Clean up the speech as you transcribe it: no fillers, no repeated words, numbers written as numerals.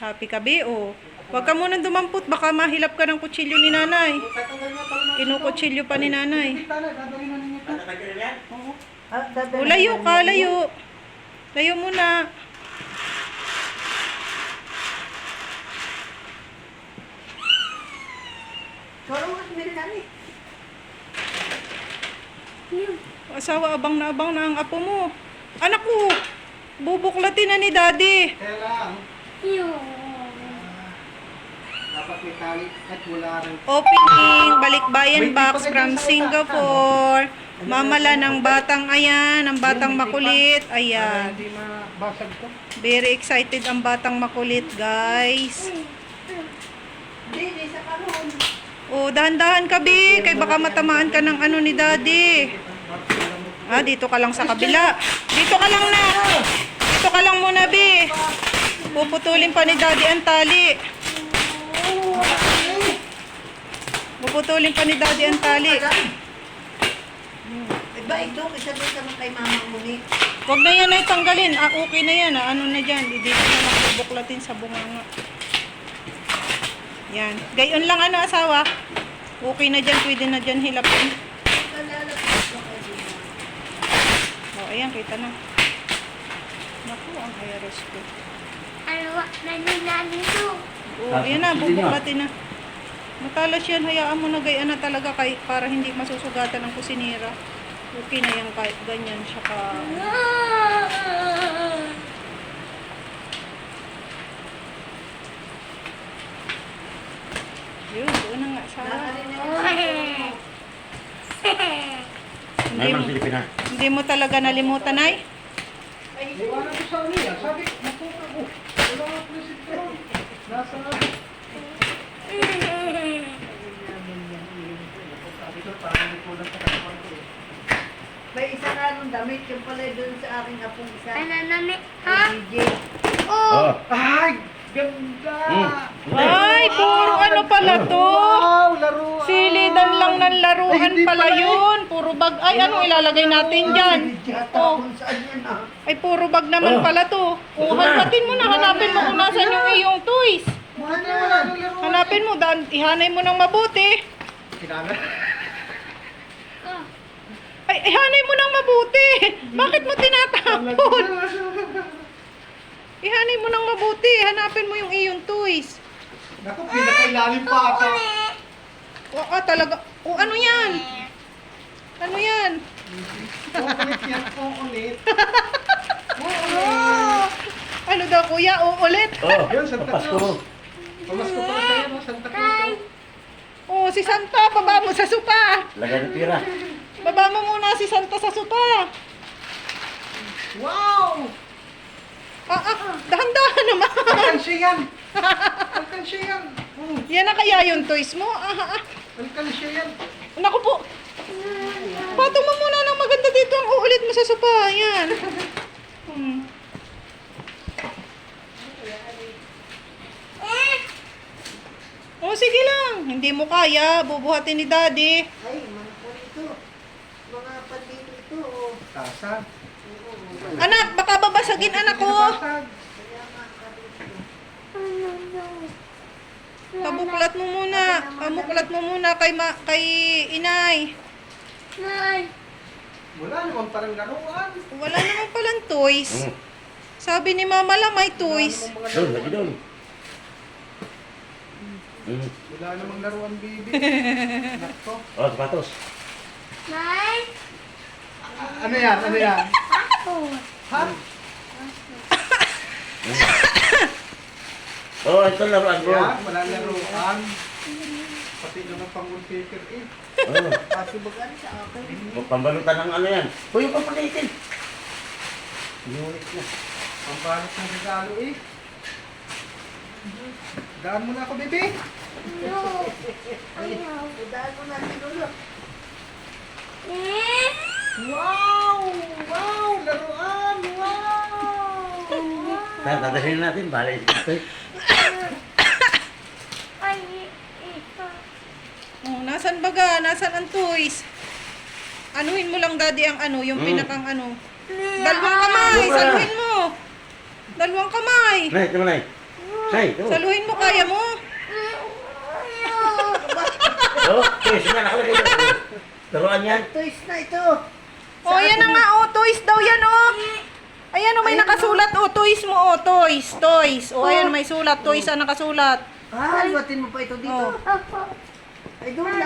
Happy ka, be? O. Huwag ka munang dumampot. Baka mahilap ka ng kutsilyo ni nanay. Kinukutsilyo pa ni nanay. O, layo ka, layo. Layo muna. Asawa, abang na ang apo mo. Anak ko, bubuklatin na ni daddy. Kaya lang. Dapat may tali at wala rin. Opening, balikbayan box from Singapore. Mamala ng batang ayan, ang batang makulit. Ayan. Hindi mabasag to. Very excited ang batang makulit, guys. Oh, dahan-dahan ka, Bi. Kaya baka matamaan ka ng ano ni daddy. Ah, dito ka lang sa kabila. Dito ka lang na. Dito ka lang muna, Bi. Puputulin pa ni daddy ang tali. Puputulin pa ni daddy ang tali. Iba ito, isabi ka kay mama mo ni. Huwag na yan ay tanggalin. Ah, okay na yan. Ah. Ano na dyan? Dito na mabubuklatin sa bunganga. Yan. Gayon lang ano asawa. Okay na dyan. Pwede na dyan hilapin. Oh, ayan. Kita na. Naku, ang ayaros ko. Oh, ayan na. Bubuklatin na. Matalas yan. Hayaan mo na gayaan na talaga kay, para hindi masusugatan ng kusinira. Okay na yan kahit ganyan siya ka. Yun, doon na nga asawa. Hindi mo talaga nalimutan ay? Iwanan ko sa niya. Sabi, mapuka ko. Wala nga presit ko. Nasa May isa na nung damit, yung pala doon sa aking apong isa. Ha? DJ. Oh! Ay! Ganda! Ay, puro ano pala to? Wow! Laruan! Silidan lang ng laruan hindi pala pala yun. Puro bag. Ay, ano ilalagay natin dyan? Oh. Kung saan yan ah. Ay, puro bag naman pala to. Oh, hanapin mo na. Hanapin mo kung nasan yung iyong toys. Wala nang laruan. Hanapin mo. Ihanay mo ng mabuti. Kinala. Ay, ihanay mo ng mabuti. Bakit mo tinatapon? Ihanay mo ng mabuti. Hanapin mo yung iyong toys. Naku, pinakailalim pa ata. Oo, talaga. O, ano yan? Ano yan? Ulit yan, ulit. Oh, ano daw, kuya? O, ulit. Oh, Yun, Santa Cruz. Pamasko pa tayo, no? Santa Cruz. Oh, si Santa, baba mo sa sopa. lagay ng tira. Baba mo muna si Santa sa sopa. Wow! Dahan-dahan naman. Alkansya yan! Alkansya yan! Yan na kaya yung toys mo? Alkansya yan! Naku po. Patong mo muna ng maganda dito ang uulit mo sa sopa. Yan. Oh, sige lang. Hindi mo kaya. Bubuhatin ni daddy. Ay, mga po ito. Mga pandito ito. Oh. Tasa. Anak, baka babasagin anak ko. Basag. Pabuklat mo muna. Pabuklat mo muna kay inay. Wala naman parang laruan. Wala naman palang toys. Sabi ni mama lang may toys. Doon, lagi doon. Wala namang laruan, baby. Nakto. Oh, sapatos. Ano yan? Ano yan? Ha? Oh, ito laruan bro. Yan, wala laruan. Pati naman pang wallpaper eh. Oh, Pati bagan sa akin. pambalutan ng ano yan. Uy, yung papalitin. Unit na. Pambalot ng regalo eh. Daan mo na ako, baby. Daan mo na si Lolo. Wow! Wow! Laruan! Wow! Tatadahin natin, bala ito. Oh, nasan baga? Nasan ang toys? Anuhin mo lang daddy ang ano, yung pinakang ano. Dalawang kamay, saluhin mo. Dalawang kamay. Nay, ito mo nay. Ay, ito. Saluhin mo, kaya mo. Oh, toys na nakalagay dyan. Laruan yan. Toys na ito. Oh, yan na nga, oh. Toys daw yan, oh. Ayan, oh, may nakasulat, oh. Toys mo, oh. Toys, toys. Oh, ayan, may sulat. Toys ang nakasulat. Ah, liwatin mo pa ito dito. Oh. Ay, doon lang.